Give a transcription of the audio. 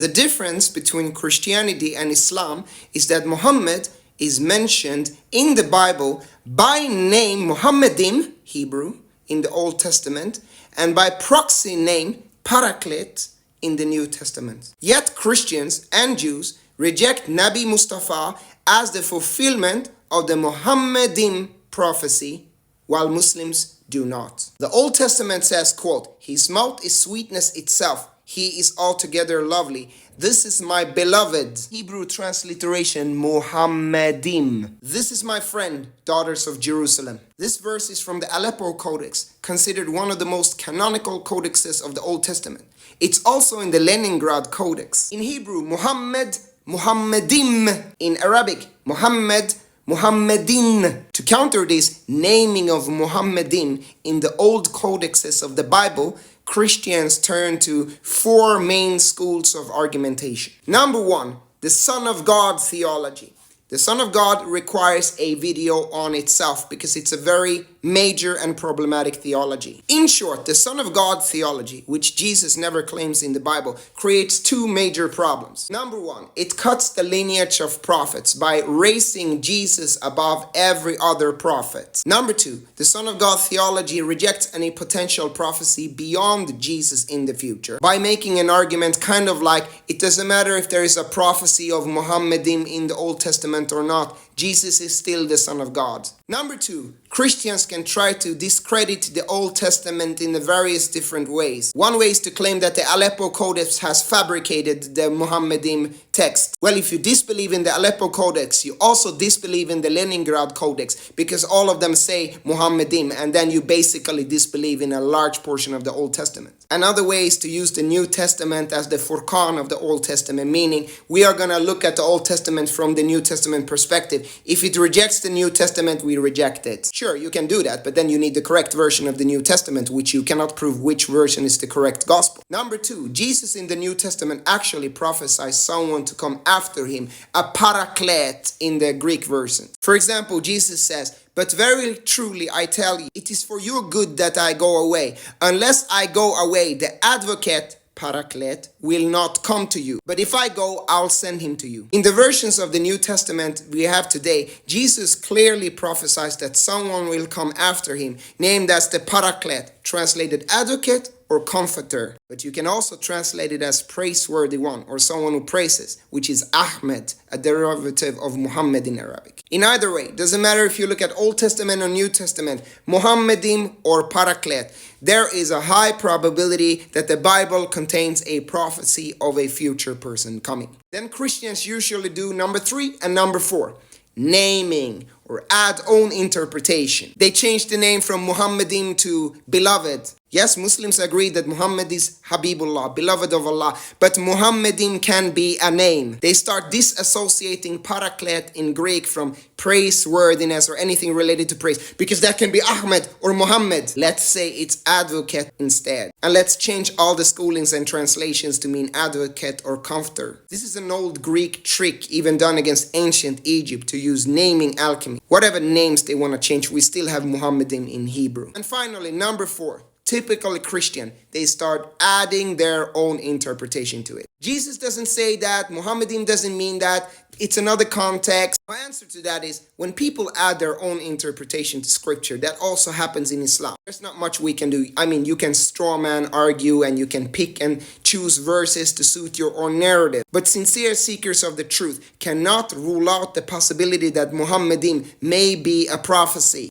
The difference between Christianity and Islam is that Muhammad is mentioned in the Bible by name Muhammadim, Hebrew, in the Old Testament, and by proxy name Paraclete in the New Testament. Yet Christians and Jews reject Nabi Mustafa as the fulfillment of the Muhammadim prophecy, while Muslims do not. The Old Testament says, quote, "His mouth is sweetness itself. He is altogether lovely. This is my beloved." Hebrew transliteration, Muhammadim. "This is my friend, daughters of Jerusalem." This verse is from the Aleppo Codex, considered one of the most canonical codexes of the Old Testament. It's also in the Leningrad Codex. In Hebrew, Muhammad, Muhammadim. In Arabic, Muhammad, Muhammadin. To counter this naming of Muhammadin in the old codexes of the Bible, Christians turn to four main schools of argumentation. Number one, the Son of God theology. The Son of God requires a video on itself because it's a very major and problematic theology. In short, the Son of God theology, which Jesus never claims in the Bible, creates two major problems. Number one, it cuts the lineage of prophets by raising Jesus above every other prophet. Number two, the Son of God theology rejects any potential prophecy beyond Jesus in the future by making an argument kind of like it doesn't matter if there is a prophecy of Muhammadim in the Old Testament or not, Jesus is still the Son of God. Number two, Christians can try to discredit the Old Testament in various different ways. One way is to claim that the Aleppo Codex has fabricated the Muhammadim text. Well, if you disbelieve in the Aleppo Codex, you also disbelieve in the Leningrad Codex because all of them say Muhammadim, and then you basically disbelieve in a large portion of the Old Testament. Another way is to use the New Testament as the Furqan of the Old Testament, meaning we are going to look at the Old Testament from the New Testament perspective. If it rejects the New Testament, we reject it. Sure, you can do that, but then you need the correct version of the New Testament, which you cannot prove which version is the correct gospel. Number two, Jesus in the New Testament actually prophesies someone to come after him, a paraclete in the Greek version. For example, Jesus says, "But very truly I tell you, it is for your good that I go away. Unless I go away, the advocate, Paraclete, will not come to you. But if I go, I'll send him to you." In the versions of the New Testament we have today, Jesus clearly prophesies that someone will come after him, named as the Paraclete, translated advocate or comforter. But you can also translate it as praiseworthy one, or someone who praises, which is Ahmed, a derivative of Muhammad in Arabic. In either way, doesn't matter if you look at Old Testament or New Testament, Muhammadim or Paraclete, there is a high probability that the Bible contains a prophecy of a future person coming. Then Christians usually do number three and number four, naming or add own interpretation. They change the name from Muhammadim to beloved. Yes, Muslims agree that Muhammad is Habibullah, beloved of Allah, but Muhammadim can be a name. They start disassociating Paraclete in Greek from praiseworthiness or anything related to praise, because that can be Ahmed or Muhammad. Let's say it's advocate instead. And let's change all the schoolings and translations to mean advocate or comforter. This is an old Greek trick even done against ancient Egypt to use naming alchemy. Whatever names they want to change, we still have Muhammadim in Hebrew. And finally, number four. Typically Christian, they start adding their own interpretation to it. Jesus doesn't say that, Muhammadim doesn't mean that, it's another context. My answer to that is, when people add their own interpretation to scripture, that also happens in Islam. There's not much we can do. I mean, you can straw man argue and you can pick and choose verses to suit your own narrative. But sincere seekers of the truth cannot rule out the possibility that Muhammadim may be a prophecy.